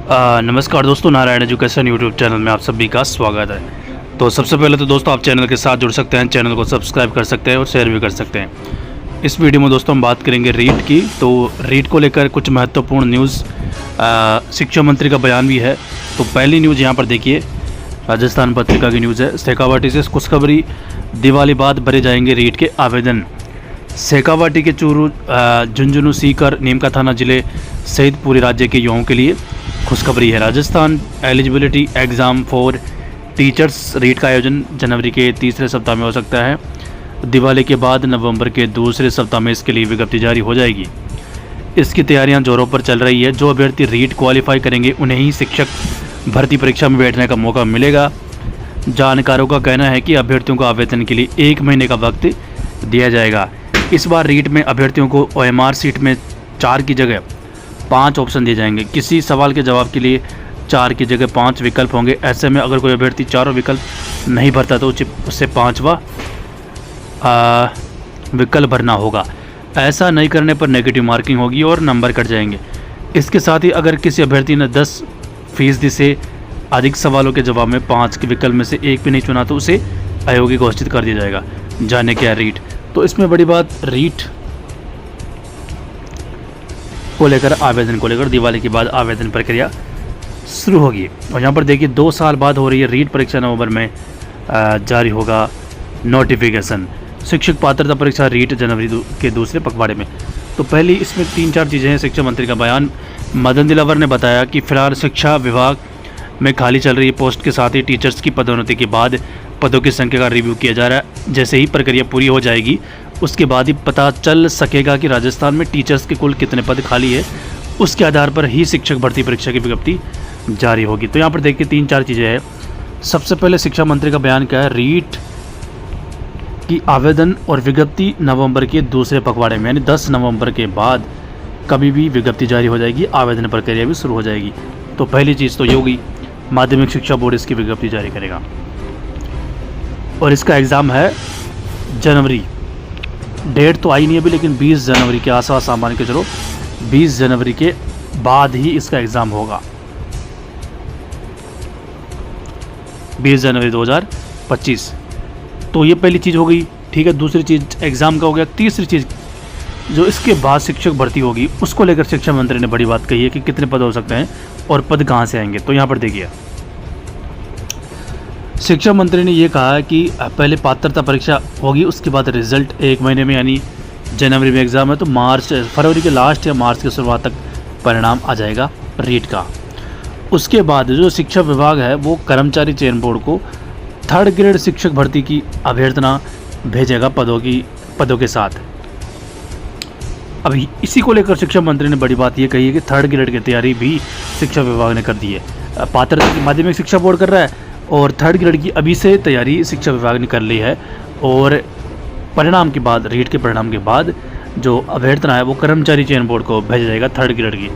नमस्कार दोस्तों, Narayan education YouTube channel में आप सभी का स्वागत है। तो सबसे पहले तो दोस्तों आप चैनल के साथ जुड़ सकते हैं, चैनल को सब्सक्राइब कर सकते हैं और शेयर भी कर सकते हैं। इस वीडियो में दोस्तों हम बात करेंगे रीट की। तो रीट को लेकर कुछ महत्वपूर्ण न्यूज़, शिक्षा मंत्री का बयान भी है। तो पहली न्यूज़ यहाँ पर देखिए, राजस्थान पत्रिका की न्यूज़ है। शेखावाटी से खुशखबरी, दिवाली बाद भरे जाएंगे रीट के आवेदन। शेखावाटी के चूरू, झुंझुनू, सीकर, नीमका थाना जिले सहित पूरे राज्य के युवाओं के लिए खुशखबरी है। Rajasthan eligibility exam for teachers REET का आयोजन जनवरी के तीसरे सप्ताह में हो सकता है। दिवाली के बाद नवंबर के दूसरे सप्ताह में इसके लिए विज्ञप्ति जारी हो जाएगी। इसकी तैयारियां जोरों पर चल रही है। जो अभ्यर्थी रीट क्वालिफाई करेंगे उन्हें ही शिक्षक भर्ती परीक्षा में बैठने का मौका मिलेगा। जानकारों का कहना है कि अभ्यर्थियों को आवेदन के लिए 1 महीने का वक्त दिया जाएगा। इस बार रीट में अभ्यर्थियों को OMR सीट में 4 की जगह 5 ऑप्शन दिए जाएंगे। किसी सवाल के जवाब के लिए 4 की जगह 5 विकल्प होंगे। ऐसे में अगर कोई अभ्यर्थी चारों विकल्प नहीं भरता तो उससे 5वां विकल्प भरना होगा। ऐसा नहीं करने पर नेगेटिव मार्किंग होगी और नंबर कट जाएंगे। इसके साथ ही अगर किसी अभ्यर्थी ने 10% से अधिक सवालों के जवाब में 5 के विकल्प में से एक भी नहीं चुना तो उसे अयोग्य घोषित कर दिया जाएगा। जाने क्या रीट। तो इसमें बड़ी बात, रीट को लेकर, आवेदन को लेकर दिवाली के बाद आवेदन प्रक्रिया शुरू होगी। और यहाँ पर देखिए 2 साल बाद हो रही है रीट परीक्षा। नवंबर में जारी होगा नोटिफिकेशन। शिक्षक पात्रता परीक्षा रीट जनवरी के दूसरे पखवाड़े में। तो पहली इसमें 3-4 चीज़ें हैं। शिक्षा मंत्री का बयान। मदन दिलावर ने बताया कि फिलहाल शिक्षा विभाग में खाली चल रही पोस्ट के साथ ही टीचर्स की पदोन्नति के बाद पदों की संख्या का रिव्यू किया जा रहा है। जैसे ही प्रक्रिया पूरी हो जाएगी उसके बाद ही पता चल सकेगा कि राजस्थान में टीचर्स के कुल कितने पद खाली है। उसके आधार पर ही शिक्षक भर्ती परीक्षा की विज्ञप्ति जारी होगी। तो यहाँ पर देखिए 3-4 चीज़ें हैं। सबसे पहले शिक्षा मंत्री का बयान क्या है, रीट की आवेदन और विज्ञप्ति नवंबर के दूसरे पखवाड़े में, यानी 10 नवंबर के बाद कभी भी विज्ञप्ति जारी हो जाएगी, आवेदन प्रक्रिया भी शुरू हो जाएगी। तो पहली चीज़ तो ये होगी, माध्यमिक शिक्षा बोर्ड इसकी विज्ञप्ति जारी करेगा। और इसका एग्ज़ाम है जनवरी, डेट तो आई नहीं अभी, लेकिन 20 जनवरी के आसपास, सामान के चलो 20 जनवरी के बाद ही इसका एग्ज़ाम होगा। 20 जनवरी 2025। तो ये पहली चीज़ हो गई, ठीक है। दूसरी चीज़ एग्ज़ाम का हो गया। तीसरी चीज़ जो इसके बाद शिक्षक भर्ती होगी उसको लेकर शिक्षा मंत्री ने बड़ी बात कही है कि कितने पद हो सकते हैं और पद कहाँ से आएंगे। तो यहाँ पर देखिए शिक्षा मंत्री ने ये कहा है कि पहले पात्रता परीक्षा होगी, उसके बाद रिजल्ट 1 महीने में, यानी जनवरी में एग्ज़ाम है तो फरवरी के लास्ट या मार्च की शुरुआत तक परिणाम आ जाएगा रीट का। उसके बाद जो शिक्षा विभाग है वो कर्मचारी चयन बोर्ड को 3rd ग्रेड शिक्षक भर्ती की अभ्यर्थना भेजेगा पदों के साथ। अभी इसी को लेकर शिक्षा मंत्री ने बड़ी बात ये कही है कि 3rd ग्रेड की तैयारी भी शिक्षा विभाग ने कर दी है। पात्रता की माध्यमिक शिक्षा बोर्ड कर रहा है और 3rd ग्रेड की अभी से तैयारी शिक्षा विभाग ने कर ली है। और परिणाम के बाद, रीट के परिणाम के बाद जो अभ्यर्थना है वो कर्मचारी चयन बोर्ड को भेजा जाएगा 3rd ग्रेड की।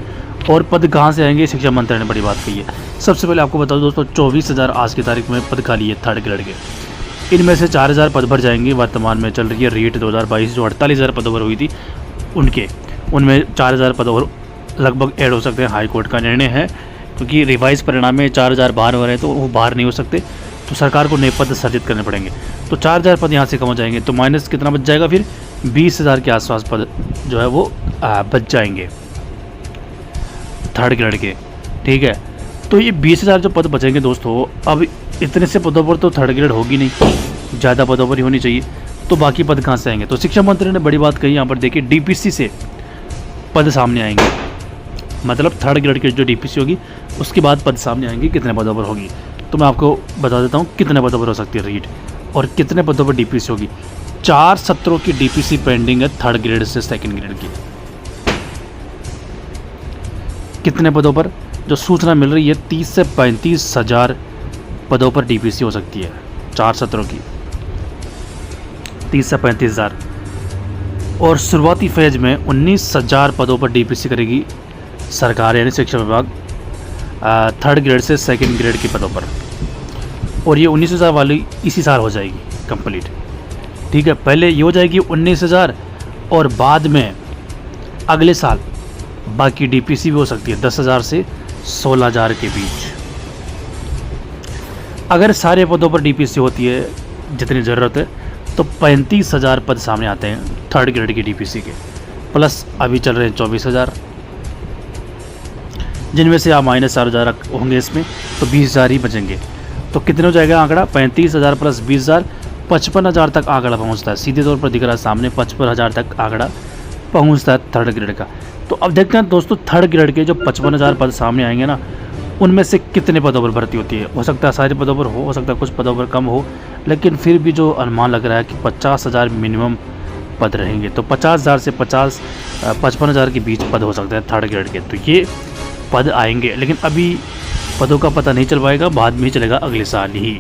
और पद कहाँ से आएंगे, शिक्षा मंत्री ने बड़ी बात कही है। सबसे पहले आपको बता दूं दोस्तों, 24,000 आज की तारीख में पद खाली है 3rd ग्रेड के। इनमें से 4,000 पद भर जाएंगे। वर्तमान में चल रही है रीट 2022 जो 48,000 पदों पर हुई थी उनमें 4,000 पद और लगभग ऐड हो सकते हैं। हाई कोर्ट का निर्णय है, क्योंकि रिवाइज परिणाम में 4,000 बाहर हो रहे हैं तो वो बाहर नहीं हो सकते, तो सरकार को नए पद सृजित करने पड़ेंगे। तो 4,000 पद यहाँ से कम हो जाएंगे, तो माइनस कितना बच जाएगा, फिर 20,000 के आसपास पद जो है वो बच जाएंगे 3rd ग्रेड के, ठीक है। तो ये 20,000 जो पद बचेंगे दोस्तों, अब इतने से पदों पर तो 3rd ग्रेड होगी नहीं, ज़्यादा पदों पर ही होनी चाहिए। तो बाकी पद कहाँ से आएंगे। तो शिक्षा मंत्री ने बड़ी बात कही यहाँ पर देखिए, DPC से पद सामने आएंगे। मतलब 3rd ग्रेड की जो DPC होगी उसके बाद पद सामने आएंगे, कितने पदों पर होगी। तो मैं आपको बता देता हूँ कितने पदों पर हो सकती है रीट और कितने पदों पर DPC होगी। 4 सत्रों की DPC पेंडिंग है 3rd ग्रेड से 2nd ग्रेड की। कितने पदों पर, जो सूचना मिल रही है 30 से 35 हज़ार पदों पर DPC हो सकती है 4 सत्रों की, 30 से 35 हज़ार। और शुरुआती फेज में 19,000 पदों पर DPC करेगी सरकार, यानी शिक्षा विभाग 3rd ग्रेड से 2nd ग्रेड के पदों पर। और ये 19,000 वाली इसी साल हो जाएगी कंप्लीट, ठीक है। पहले ये हो जाएगी 19,000 और बाद में अगले साल बाकी DPC भी हो सकती है 10,000 से 16,000 के बीच। अगर सारे पदों पर डीपीसी होती है जितनी ज़रूरत है तो 35,000 पद सामने आते हैं थर्ड ग्रेड की डीपीसी के, प्लस अभी चल रहे हैं 24,000, जिनमें से आप -4,000 होंगे इसमें, तो 20,000 ही बचेंगे। तो कितने हो जाएगा आंकड़ा? 35,000 प्लस 20,000, 55,000 तक आंकड़ा पहुंचता है। सीधे तौर पर दिख रहा है सामने 55,000 तक आंकड़ा पहुंचता है थर्ड ग्रेड का। तो अब देखते हैं दोस्तों थर्ड ग्रेड के जो 55,000 पद सामने आएंगे ना, उनमें से कितने पदों पर भर्ती होती है। हो सकता है सारे पदों पर हो सकता है कुछ पदों पर कम हो, लेकिन फिर भी जो अनुमान लग रहा है कि 50,000 मिनिमम पद रहेंगे। तो 50,000 से 55,000 के बीच पद हो सकते हैं थर्ड ग्रेड के। तो ये पद आएंगे, लेकिन अभी पदों का पता नहीं चल पाएगा, बाद में ही चलेगा अगले साल ही।